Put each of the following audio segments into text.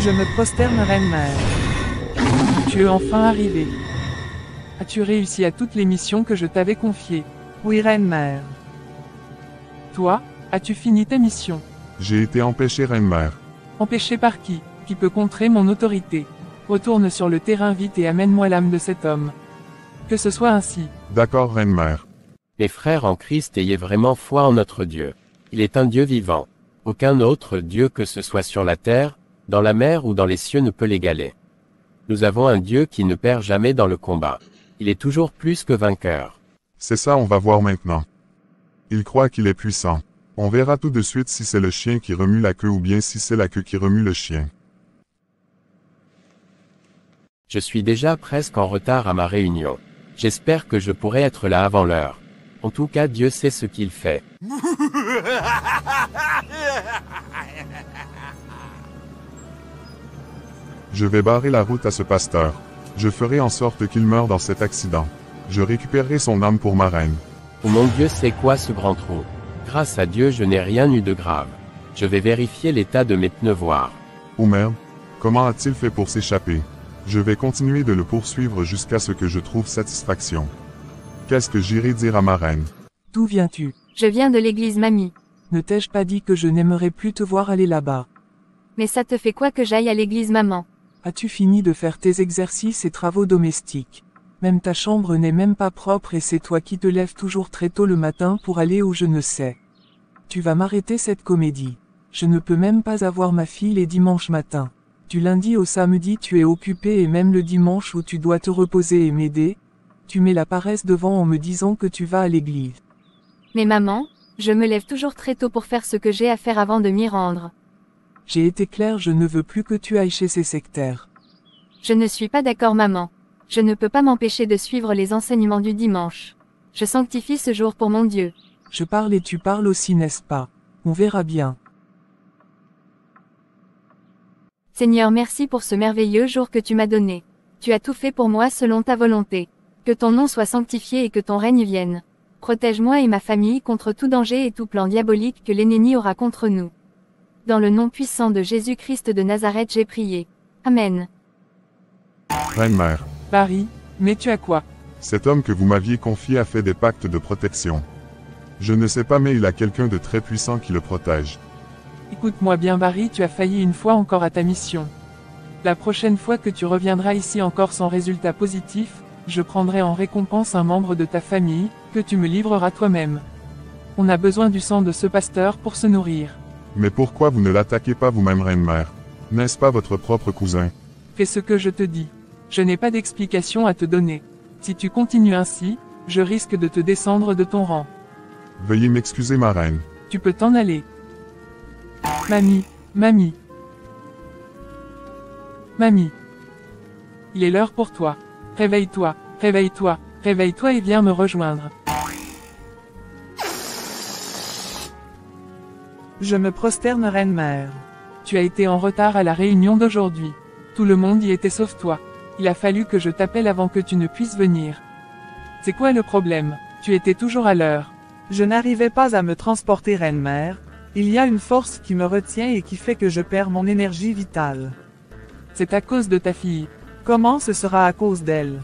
Je me prosterne, Reine-Mère. Tu es enfin arrivé. As-tu réussi à toutes les missions que je t'avais confiées? Oui, Reine-Mère. Toi, as-tu fini ta mission? J'ai été empêché, Reine-Mère. Empêché par qui? Qui peut contrer mon autorité? Retourne sur le terrain vite et amène-moi l'âme de cet homme. Que ce soit ainsi. D'accord, Reine-Mère. Mes frères en Christ, ayez vraiment foi en notre Dieu. Il est un Dieu vivant. Aucun autre Dieu que ce soit sur la terre, dans la mer ou dans les cieux ne peut l'égaler. Nous avons un Dieu qui ne perd jamais dans le combat. Il est toujours plus que vainqueur. C'est ça, on va voir maintenant. Il croit qu'il est puissant. On verra tout de suite si c'est le chien qui remue la queue ou bien si c'est la queue qui remue le chien. Je suis déjà presque en retard à ma réunion. J'espère que je pourrai être là avant l'heure. En tout cas, Dieu sait ce qu'il fait. Je vais barrer la route à ce pasteur. Je ferai en sorte qu'il meure dans cet accident. Je récupérerai son âme pour ma reine. Oh mon Dieu, c'est quoi ce grand trou? Grâce à Dieu, je n'ai rien eu de grave. Je vais vérifier l'état de mes pneus voir. Oh merde, comment a-t-il fait pour s'échapper? Je vais continuer de le poursuivre jusqu'à ce que je trouve satisfaction. Qu'est-ce que j'irai dire à ma reine? D'où viens-tu? Je viens de l'église, mamie. Ne t'ai-je pas dit que je n'aimerais plus te voir aller là-bas? Mais ça te fait quoi que j'aille à l'église, maman? As-tu fini de faire tes exercices et travaux domestiques? Même ta chambre n'est même pas propre et c'est toi qui te lèves toujours très tôt le matin pour aller où je ne sais. Tu vas m'arrêter cette comédie. Je ne peux même pas avoir ma fille les dimanches matins. Du lundi au samedi tu es occupé et même le dimanche où tu dois te reposer et m'aider, tu mets la paresse devant en me disant que tu vas à l'église. Mais maman, je me lève toujours très tôt pour faire ce que j'ai à faire avant de m'y rendre. J'ai été clair, je ne veux plus que tu ailles chez ces sectaires. Je ne suis pas d'accord, maman. Je ne peux pas m'empêcher de suivre les enseignements du dimanche. Je sanctifie ce jour pour mon Dieu. Je parle et tu parles aussi, n'est-ce pas? On verra bien. Seigneur, merci pour ce merveilleux jour que tu m'as donné. Tu as tout fait pour moi selon ta volonté. Que ton nom soit sanctifié et que ton règne vienne. Protège-moi et ma famille contre tout danger et tout plan diabolique que l'ennemi aura contre nous. Dans le nom puissant de Jésus-Christ de Nazareth, j'ai prié. Amen. Reine-Mère, Barry, mais tu as quoi? cet homme que vous m'aviez confié a fait des pactes de protection. Je ne sais pas, mais il a quelqu'un de très puissant qui le protège. Écoute-moi bien, Barry, tu as failli une fois encore à ta mission. La prochaine fois que tu reviendras ici encore sans résultat positif, je prendrai en récompense un membre de ta famille, que tu me livreras toi-même. On a besoin du sang de ce pasteur pour se nourrir. Mais pourquoi vous ne l'attaquez pas vous-même, Reine-Mère? N'est-ce pas votre propre cousin? Fais ce que je te dis. Je n'ai pas d'explication à te donner. Si tu continues ainsi, je risque de te descendre de ton rang. Veuillez m'excuser, ma reine. Tu peux t'en aller. Mamie, mamie. Mamie. Il est l'heure pour toi. Réveille-toi, réveille-toi, réveille-toi et viens me rejoindre. Je me prosterne, Reine-Mère. Tu as été en retard à la réunion d'aujourd'hui. Tout le monde y était sauf toi. Il a fallu que je t'appelle avant que tu ne puisses venir. C'est quoi le problème? Tu étais toujours à l'heure. Je n'arrivais pas à me transporter, Reine-Mère. Il y a une force qui me retient et qui fait que je perds mon énergie vitale. C'est à cause de ta fille. Comment ce sera à cause d'elle?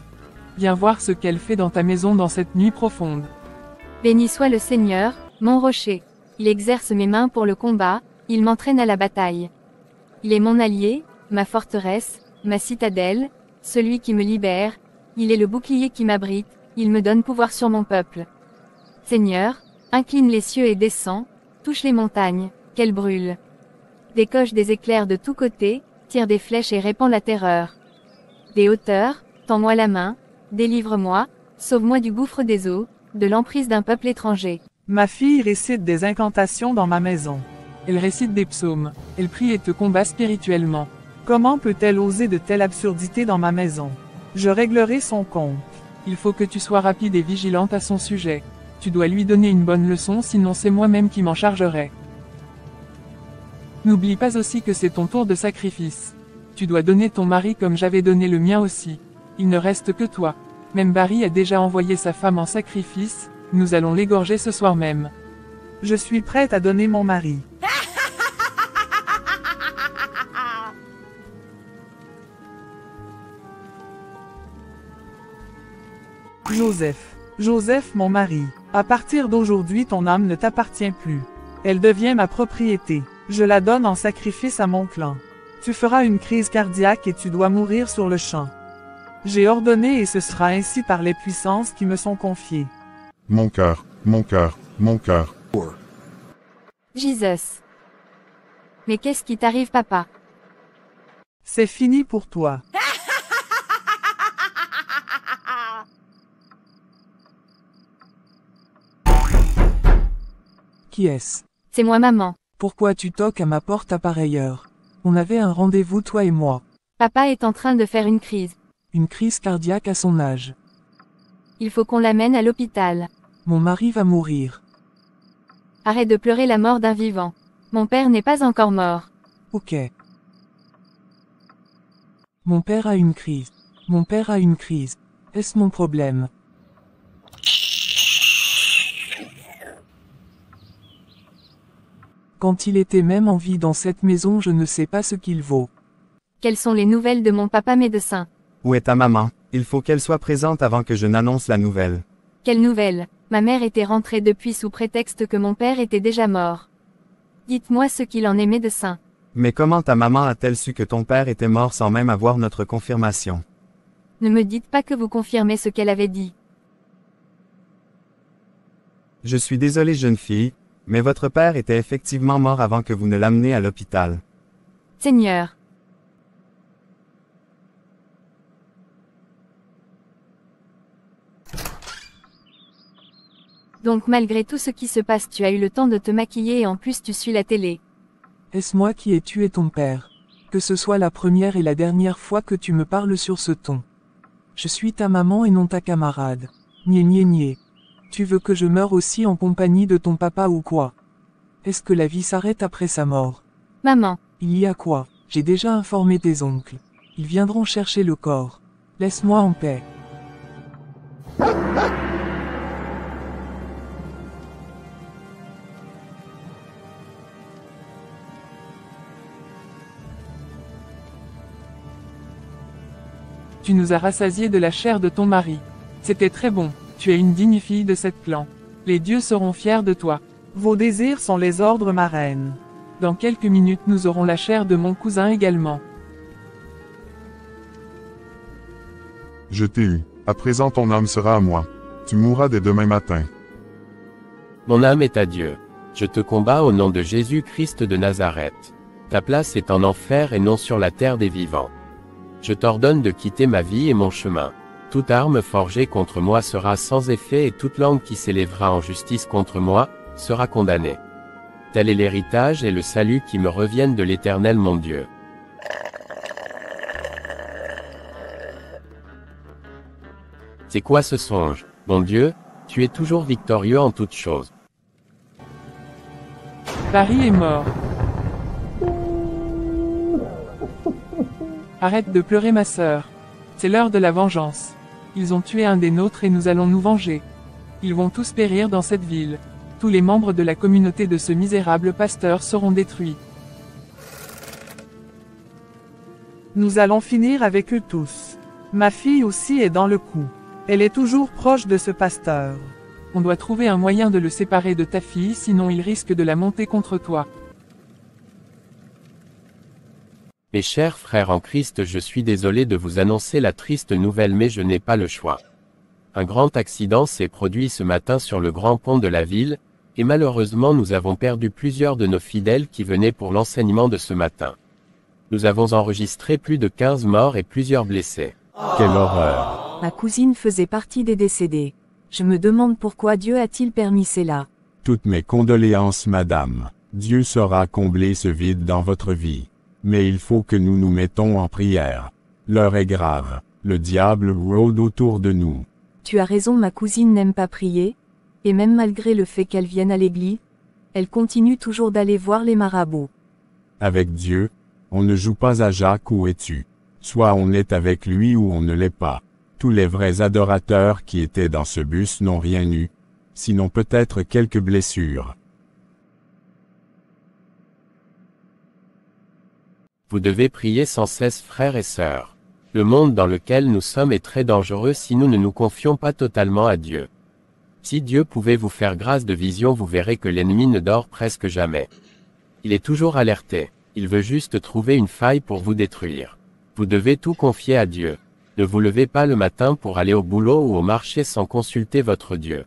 Viens voir ce qu'elle fait dans ta maison dans cette nuit profonde. Béni soit le Seigneur, mon rocher. Il exerce mes mains pour le combat, il m'entraîne à la bataille. Il est mon allié, ma forteresse, ma citadelle, celui qui me libère, il est le bouclier qui m'abrite, il me donne pouvoir sur mon peuple. Seigneur, incline les cieux et descends, touche les montagnes, qu'elles brûlent. Décoche des éclairs de tous côtés, tire des flèches et répand la terreur. Des hauteurs, tends-moi la main, délivre-moi, sauve-moi du gouffre des eaux, de l'emprise d'un peuple étranger. Ma fille récite des incantations dans ma maison. Elle récite des psaumes, elle prie et te combat spirituellement. Comment peut-elle oser de telles absurdités dans ma maison? Je réglerai son compte. Il faut que tu sois rapide et vigilante à son sujet. Tu dois lui donner une bonne leçon, sinon c'est moi-même qui m'en chargerai. N'oublie pas aussi que c'est ton tour de sacrifice. Tu dois donner ton mari comme j'avais donné le mien aussi. Il ne reste que toi. Même Barry a déjà envoyé sa femme en sacrifice, nous allons l'égorger ce soir même. Je suis prête à donner mon mari. Joseph. Joseph, mon mari. À partir d'aujourd'hui, ton âme ne t'appartient plus. Elle devient ma propriété. Je la donne en sacrifice à mon clan. Tu feras une crise cardiaque et tu dois mourir sur le champ. J'ai ordonné et ce sera ainsi par les puissances qui me sont confiées. Mon cœur, mon cœur, mon cœur. Jesus. Mais qu'est-ce qui t'arrive, papa? C'est fini pour toi. Qui est-ce? C'est moi, maman. Pourquoi tu toques à ma porte à pareille heure? On avait un rendez-vous, toi et moi. Papa est en train de faire une crise. Une crise cardiaque à son âge. Il faut qu'on l'amène à l'hôpital. Mon mari va mourir. Arrête de pleurer la mort d'un vivant. Mon père n'est pas encore mort. Ok. Mon père a une crise. Mon père a une crise. Est-ce mon problème? Quand il était même en vie dans cette maison, je ne sais pas ce qu'il vaut. Quelles sont les nouvelles de mon papa médecin? Où est ta maman? Il faut qu'elle soit présente avant que je n'annonce la nouvelle. Quelle nouvelle? Ma mère était rentrée depuis sous prétexte que mon père était déjà mort. Dites-moi ce qu'il en est, médecin. Mais comment ta maman a-t-elle su que ton père était mort sans même avoir notre confirmation? Ne me dites pas que vous confirmez ce qu'elle avait dit. Je suis désolé, jeune fille, mais votre père était effectivement mort avant que vous ne l'ameniez à l'hôpital. Seigneur. Donc malgré tout ce qui se passe, tu as eu le temps de te maquiller et en plus tu suis la télé. Est-ce moi qui ai tué ton père? Que ce soit la première et la dernière fois que tu me parles sur ce ton. Je suis ta maman et non ta camarade. Nié nié nié. Tu veux que je meure aussi en compagnie de ton papa ou quoi? Est-ce que la vie s'arrête après sa mort? Maman. Il y a quoi? J'ai déjà informé tes oncles. Ils viendront chercher le corps. Laisse-moi en paix. Tu nous as rassasiés de la chair de ton mari. C'était très bon. Tu es une digne fille de cette clan. Les dieux seront fiers de toi. Vos désirs sont les ordres, ma reine. Dans quelques minutes nous aurons la chair de mon cousin également. Je t'ai eu. À présent ton âme sera à moi. Tu mourras dès demain matin. Mon âme est à Dieu. Je te combats au nom de Jésus-Christ de Nazareth. Ta place est en enfer et non sur la terre des vivants. Je t'ordonne de quitter ma vie et mon chemin. Toute arme forgée contre moi sera sans effet et toute langue qui s'élèvera en justice contre moi, sera condamnée. Tel est l'héritage et le salut qui me reviennent de l'Éternel mon Dieu. C'est quoi ce songe, mon Dieu? Tu es toujours victorieux en toutes choses. Paris est mort. Arrête de pleurer, ma sœur. C'est l'heure de la vengeance. Ils ont tué un des nôtres et nous allons nous venger. Ils vont tous périr dans cette ville. Tous les membres de la communauté de ce misérable pasteur seront détruits. Nous allons finir avec eux tous. Ma fille aussi est dans le coup. Elle est toujours proche de ce pasteur. On doit trouver un moyen de le séparer de ta fille, sinon il risque de la monter contre toi. Mes chers frères en Christ, je suis désolé de vous annoncer la triste nouvelle, mais je n'ai pas le choix. Un grand accident s'est produit ce matin sur le grand pont de la ville, et malheureusement nous avons perdu plusieurs de nos fidèles qui venaient pour l'enseignement de ce matin. Nous avons enregistré plus de 15 morts et plusieurs blessés. Quelle horreur! Ma cousine faisait partie des décédés. Je me demande pourquoi Dieu a-t-il permis cela. Toutes mes condoléances, madame. Dieu saura combler ce vide dans votre vie. Mais il faut que nous nous mettons en prière. L'heure est grave. Le diable rôde autour de nous. Tu as raison, ma cousine n'aime pas prier. Et même malgré le fait qu'elle vienne à l'église, elle continue toujours d'aller voir les marabouts. Avec Dieu, on ne joue pas à Jacques ou es-tu. Soit on est avec lui ou on ne l'est pas. Tous les vrais adorateurs qui étaient dans ce bus n'ont rien eu, sinon peut-être quelques blessures. Vous devez prier sans cesse, frères et sœurs. Le monde dans lequel nous sommes est très dangereux si nous ne nous confions pas totalement à Dieu. Si Dieu pouvait vous faire grâce de vision, vous verrez que l'ennemi ne dort presque jamais. Il est toujours alerté. Il veut juste trouver une faille pour vous détruire. Vous devez tout confier à Dieu. Ne vous levez pas le matin pour aller au boulot ou au marché sans consulter votre Dieu.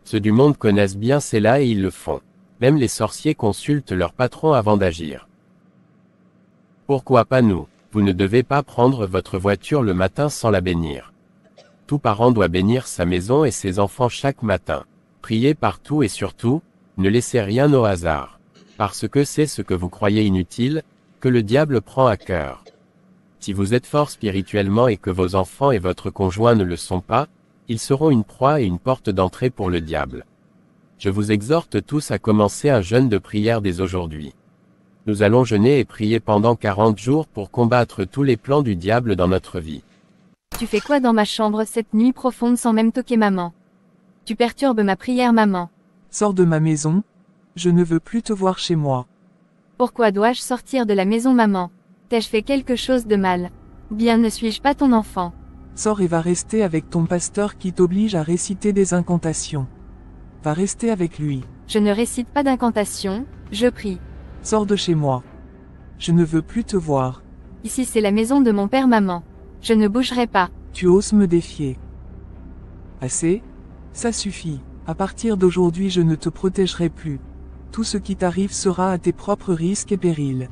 Ceux du monde connaissent bien cela et ils le font. Même les sorciers consultent leur patron avant d'agir. Pourquoi pas nous? Vous ne devez pas prendre votre voiture le matin sans la bénir. Tout parent doit bénir sa maison et ses enfants chaque matin. Priez partout et surtout, ne laissez rien au hasard. Parce que c'est ce que vous croyez inutile, que le diable prend à cœur. Si vous êtes fort spirituellement et que vos enfants et votre conjoint ne le sont pas, ils seront une proie et une porte d'entrée pour le diable. Je vous exhorte tous à commencer un jeûne de prière dès aujourd'hui. Nous allons jeûner et prier pendant 40 jours pour combattre tous les plans du diable dans notre vie. Tu fais quoi dans ma chambre cette nuit profonde sans même toquer maman? Tu perturbes ma prière maman. Sors de ma maison. Je ne veux plus te voir chez moi. Pourquoi dois-je sortir de la maison maman? T'ai-je fait quelque chose de mal? Ou bien ne suis-je pas ton enfant? Sors et va rester avec ton pasteur qui t'oblige à réciter des incantations. Va rester avec lui. Je ne récite pas d'incantations, je prie. Sors de chez moi. Je ne veux plus te voir. Ici c'est la maison de mon père maman. Je ne bougerai pas. Tu oses me défier. Assez? Ça suffit. À partir d'aujourd'hui je ne te protégerai plus. Tout ce qui t'arrive sera à tes propres risques et périls.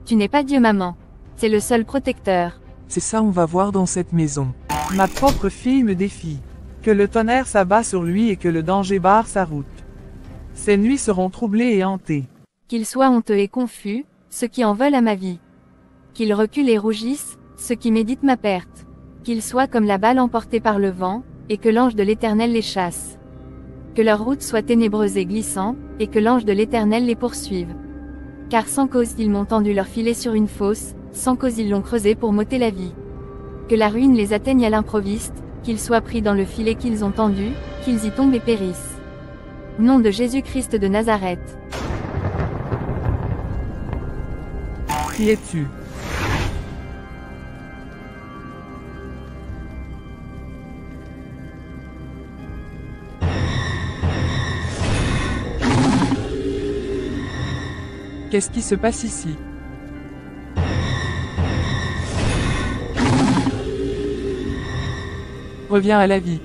Tu n'es pas Dieu maman. C'est le seul protecteur. C'est ça on va voir dans cette maison. Ma propre fille me défie. Que le tonnerre s'abat sur lui et que le danger barre sa route. Ses nuits seront troublées et hantées. Qu'ils soient honteux et confus, ceux qui en veulent à ma vie. Qu'ils reculent et rougissent, ceux qui méditent ma perte. Qu'ils soient comme la balle emportée par le vent, et que l'ange de l'Éternel les chasse. Que leur route soit ténébreuse et glissante, et que l'ange de l'Éternel les poursuive. Car sans cause ils m'ont tendu leur filet sur une fosse, sans cause ils l'ont creusé pour m'ôter la vie. Que la ruine les atteigne à l'improviste, qu'ils soient pris dans le filet qu'ils ont tendu, qu'ils y tombent et périssent. Nom de Jésus-Christ de Nazareth. Qui es-tu? Qu'est-ce qui se passe ici? Reviens à la vie.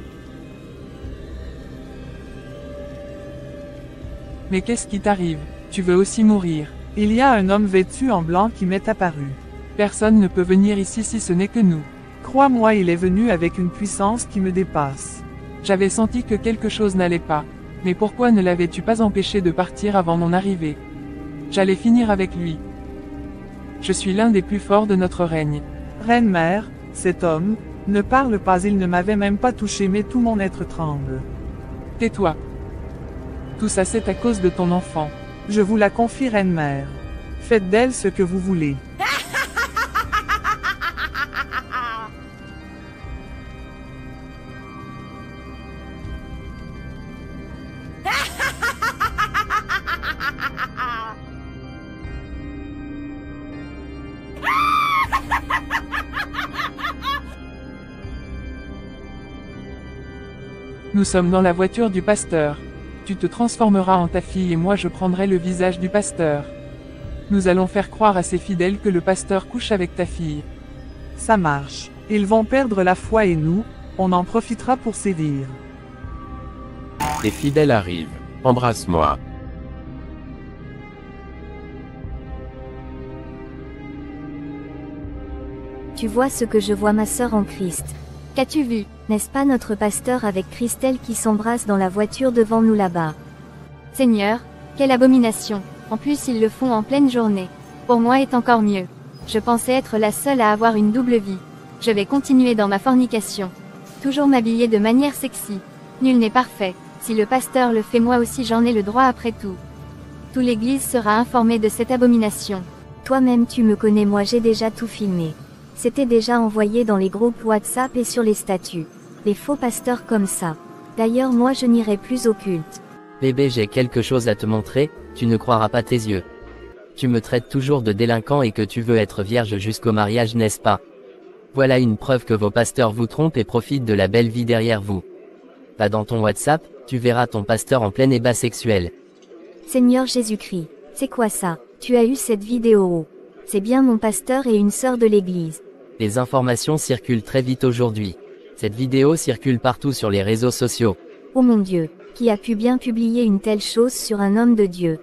Mais qu'est-ce qui t'arrive? Tu veux aussi mourir? Il y a un homme vêtu en blanc qui m'est apparu. Personne ne peut venir ici si ce n'est que nous. Crois-moi, il est venu avec une puissance qui me dépasse. J'avais senti que quelque chose n'allait pas. Mais pourquoi ne l'avais-tu pas empêché de partir avant mon arrivée? J'allais finir avec lui. Je suis l'un des plus forts de notre règne. Reine-mère, cet homme, ne parle pas, il ne m'avait même pas touché mais tout mon être tremble. Tais-toi. Tout ça c'est à cause de ton enfant. Je vous la confie, Reine-mère. Faites d'elle ce que vous voulez. Nous sommes dans la voiture du pasteur. Tu te transformeras en ta fille et moi je prendrai le visage du pasteur. Nous allons faire croire à ces fidèles que le pasteur couche avec ta fille. Ça marche. Ils vont perdre la foi et nous, on en profitera pour sévir. Les fidèles arrivent. Embrasse-moi. Tu vois ce que je vois, ma sœur en Christ. Qu'as-tu vu? N'est-ce pas notre pasteur avec Christelle qui s'embrasse dans la voiture devant nous là-bas? Seigneur, quelle abomination. En plus ils le font en pleine journée. Pour moi est encore mieux. Je pensais être la seule à avoir une double vie. Je vais continuer dans ma fornication. Toujours m'habiller de manière sexy. Nul n'est parfait. Si le pasteur le fait, moi aussi j'en ai le droit après tout. Tout l'église sera informée de cette abomination. Toi-même tu me connais, moi j'ai déjà tout filmé. C'était déjà envoyé dans les groupes WhatsApp et sur les statuts. Les faux pasteurs comme ça. D'ailleurs moi je n'irai plus au culte. Bébé, j'ai quelque chose à te montrer, tu ne croiras pas tes yeux. Tu me traites toujours de délinquant et que tu veux être vierge jusqu'au mariage, n'est-ce pas? Voilà une preuve que vos pasteurs vous trompent et profitent de la belle vie derrière vous. Va dans ton WhatsApp, tu verras ton pasteur en plein ébat sexuel. Seigneur Jésus-Christ, c'est quoi ça? Tu as eu cette vidéo. C'est bien mon pasteur et une sœur de l'église. Les informations circulent très vite aujourd'hui. Cette vidéo circule partout sur les réseaux sociaux. Oh mon Dieu, qui a pu bien publier une telle chose sur un homme de Dieu?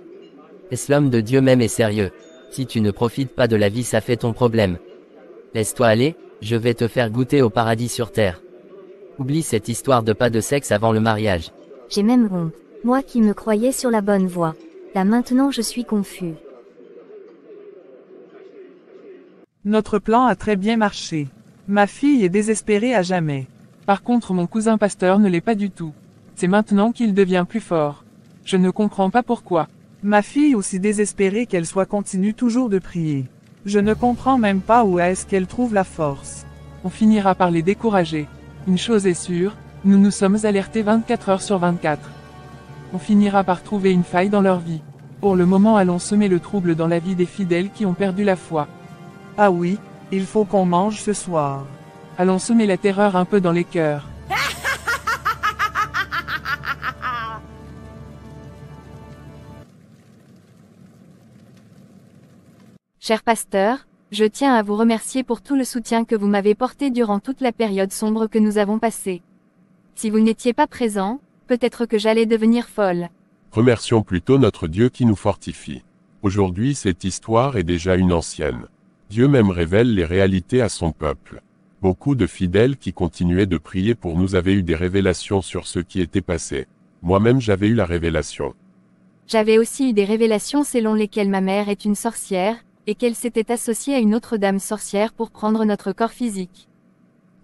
Est-ce l'homme de Dieu même est sérieux? Si tu ne profites pas de la vie, ça fait ton problème. Laisse-toi aller, je vais te faire goûter au paradis sur terre. Oublie cette histoire de pas de sexe avant le mariage. J'ai même honte. Moi qui me croyais sur la bonne voie. Là maintenant je suis confus. Notre plan a très bien marché. Ma fille est désespérée à jamais. Par contre, mon cousin pasteur ne l'est pas du tout. C'est maintenant qu'il devient plus fort. Je ne comprends pas pourquoi. Ma fille aussi désespérée qu'elle soit continue toujours de prier. Je ne comprends même pas où est-ce qu'elle trouve la force. On finira par les décourager. Une chose est sûre, nous nous sommes alertés 24 heures sur 24. On finira par trouver une faille dans leur vie. Pour le moment, allons semer le trouble dans la vie des fidèles qui ont perdu la foi. Ah oui, il faut qu'on mange ce soir. Allons semer la terreur un peu dans les cœurs. Cher pasteur, je tiens à vous remercier pour tout le soutien que vous m'avez porté durant toute la période sombre que nous avons passée. Si vous n'étiez pas présent, peut-être que j'allais devenir folle. Remercions plutôt notre Dieu qui nous fortifie. Aujourd'hui, cette histoire est déjà une ancienne. Dieu même révèle les réalités à son peuple. Beaucoup de fidèles qui continuaient de prier pour nous avaient eu des révélations sur ce qui était passé. Moi-même j'avais eu la révélation. J'avais aussi eu des révélations selon lesquelles ma mère est une sorcière, et qu'elle s'était associée à une autre dame sorcière pour prendre notre corps physique.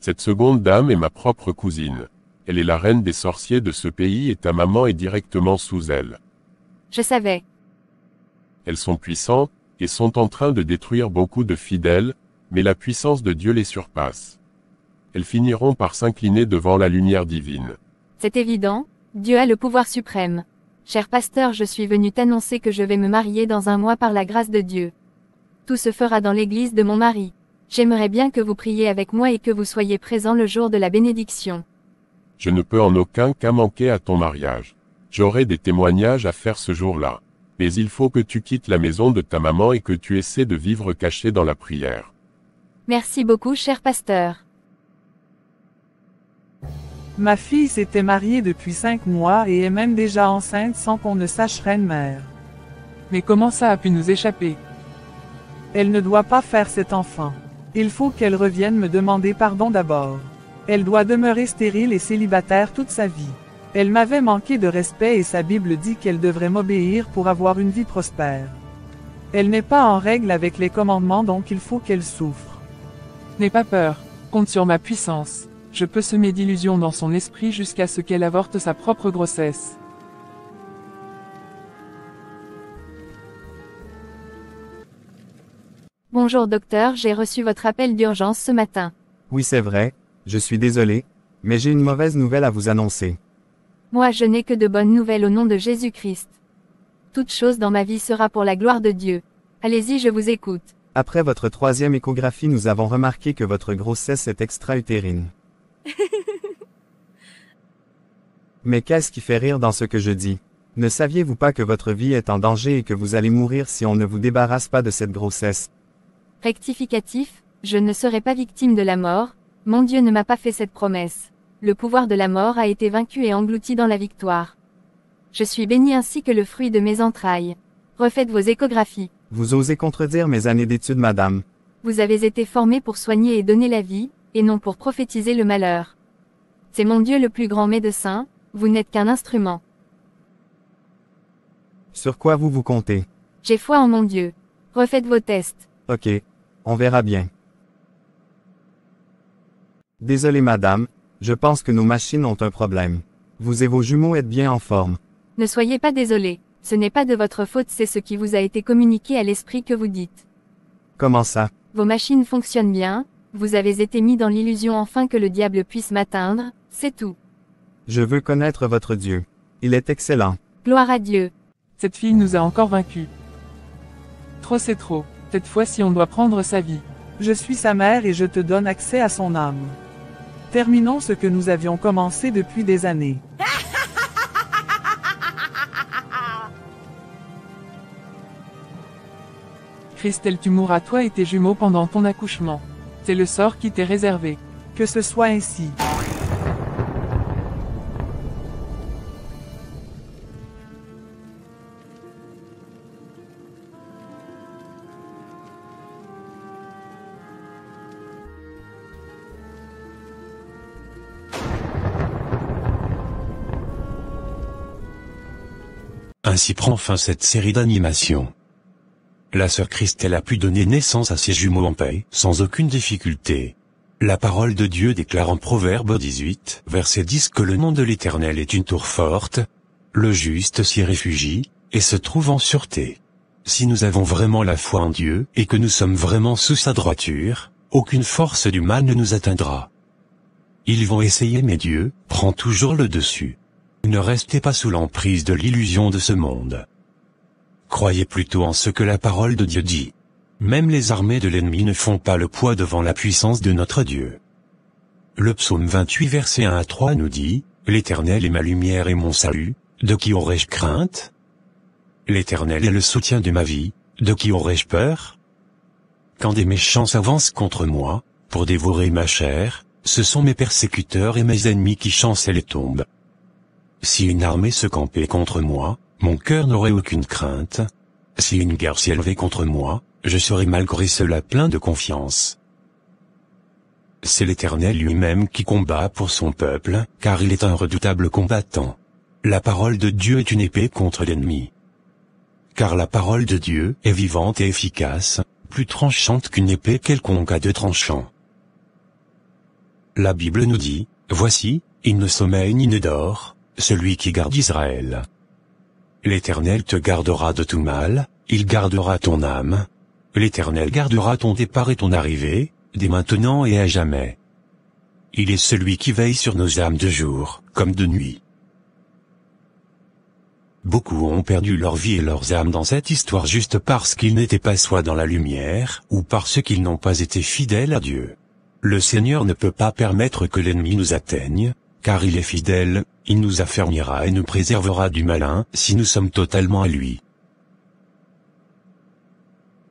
Cette seconde dame est ma propre cousine. Elle est la reine des sorciers de ce pays et ta maman est directement sous elle. Je savais. Elles sont puissantes, et sont en train de détruire beaucoup de fidèles, mais la puissance de Dieu les surpasse. Elles finiront par s'incliner devant la lumière divine. C'est évident, Dieu a le pouvoir suprême. Cher pasteur, je suis venu t'annoncer que je vais me marier dans un mois par la grâce de Dieu. Tout se fera dans l'église de mon mari. J'aimerais bien que vous priez avec moi et que vous soyez présent le jour de la bénédiction. Je ne peux en aucun cas manquer à ton mariage. J'aurai des témoignages à faire ce jour-là. Mais il faut que tu quittes la maison de ta maman et que tu essaies de vivre caché dans la prière. Merci beaucoup, cher pasteur. Ma fille s'était mariée depuis 5 mois et est même déjà enceinte sans qu'on ne sache, reine-mère. Mais comment ça a pu nous échapper? Elle ne doit pas faire cet enfant. Il faut qu'elle revienne me demander pardon d'abord. Elle doit demeurer stérile et célibataire toute sa vie. Elle m'avait manqué de respect et sa Bible dit qu'elle devrait m'obéir pour avoir une vie prospère. Elle n'est pas en règle avec les commandements donc il faut qu'elle souffre. N'aie pas peur, compte sur ma puissance. Je peux semer d'illusions dans son esprit jusqu'à ce qu'elle avorte sa propre grossesse. Bonjour docteur, j'ai reçu votre appel d'urgence ce matin. Oui, c'est vrai, je suis désolé, mais j'ai une mauvaise nouvelle à vous annoncer. Moi je n'ai que de bonnes nouvelles au nom de Jésus-Christ. Toute chose dans ma vie sera pour la gloire de Dieu. Allez-y, je vous écoute. Après votre 3e échographie, nous avons remarqué que votre grossesse est extra-utérine. Mais qu'est-ce qui fait rire dans ce que je dis? Ne saviez-vous pas que votre vie est en danger et que vous allez mourir si on ne vous débarrasse pas de cette grossesse? Rectificatif, je ne serai pas victime de la mort, mon Dieu ne m'a pas fait cette promesse. Le pouvoir de la mort a été vaincu et englouti dans la victoire. Je suis béni ainsi que le fruit de mes entrailles. Refaites vos échographies. Vous osez contredire mes années d'études, madame. Vous avez été formé pour soigner et donner la vie, et non pour prophétiser le malheur. C'est mon Dieu le plus grand médecin, vous n'êtes qu'un instrument. Sur quoi vous comptez? J'ai foi en mon Dieu. Refaites vos tests. Ok. On verra bien. Désolé madame, je pense que nos machines ont un problème. Vous et vos jumeaux êtes bien en forme. Ne soyez pas désolé. Ce n'est pas de votre faute, c'est ce qui vous a été communiqué à l'esprit que vous dites. Comment ça? Vos machines fonctionnent bien, vous avez été mis dans l'illusion enfin que le diable puisse m'atteindre, c'est tout. Je veux connaître votre Dieu. Il est excellent. Gloire à Dieu. Cette fille nous a encore vaincus. Trop c'est trop. Cette fois-ci on doit prendre sa vie. Je suis sa mère et je te donne accès à son âme. Terminons ce que nous avions commencé depuis des années. Christelle, tu mourras toi et tes jumeaux pendant ton accouchement. C'est le sort qui t'est réservé. Que ce soit ainsi. Ainsi prend fin cette série d'animations. La sœur Christelle a pu donner naissance à ses jumeaux en paix, sans aucune difficulté. La parole de Dieu déclare en Proverbe 18, verset 10 que le nom de l'Éternel est une tour forte. Le juste s'y réfugie, et se trouve en sûreté. Si nous avons vraiment la foi en Dieu, et que nous sommes vraiment sous sa droiture, aucune force du mal ne nous atteindra. Ils vont essayer mais Dieu prend toujours le dessus. Ne restez pas sous l'emprise de l'illusion de ce monde. Croyez plutôt en ce que la parole de Dieu dit. Même les armées de l'ennemi ne font pas le poids devant la puissance de notre Dieu. Le psaume 28 verset 1 à 3 nous dit, « L'Éternel est ma lumière et mon salut, de qui aurais-je crainte? L'Éternel est le soutien de ma vie, de qui aurais-je peur? Quand des méchants s'avancent contre moi, pour dévorer ma chair, ce sont mes persécuteurs et mes ennemis qui chancellent et tombent. Si une armée se campait contre moi, mon cœur n'aurait aucune crainte. Si une guerre s'y élevait contre moi, je serais malgré cela plein de confiance. C'est l'Éternel lui-même qui combat pour son peuple, car il est un redoutable combattant. La parole de Dieu est une épée contre l'ennemi. Car la parole de Dieu est vivante et efficace, plus tranchante qu'une épée quelconque à deux tranchants. La Bible nous dit, « Voici, il ne sommeille ni ne dort, celui qui garde Israël. L'Éternel te gardera de tout mal, il gardera ton âme. L'Éternel gardera ton départ et ton arrivée, dès maintenant et à jamais. Il est celui qui veille sur nos âmes de jour, comme de nuit. » Beaucoup ont perdu leur vie et leurs âmes dans cette histoire juste parce qu'ils n'étaient pas soit dans la lumière, ou parce qu'ils n'ont pas été fidèles à Dieu. Le Seigneur ne peut pas permettre que l'ennemi nous atteigne, car il est fidèle, il nous affermira et nous préservera du malin si nous sommes totalement à lui.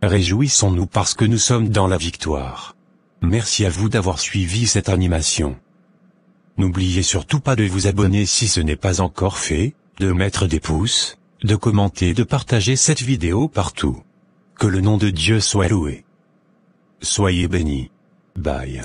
Réjouissons-nous parce que nous sommes dans la victoire. Merci à vous d'avoir suivi cette animation. N'oubliez surtout pas de vous abonner si ce n'est pas encore fait, de mettre des pouces, de commenter et de partager cette vidéo partout. Que le nom de Dieu soit loué. Soyez bénis. Bye.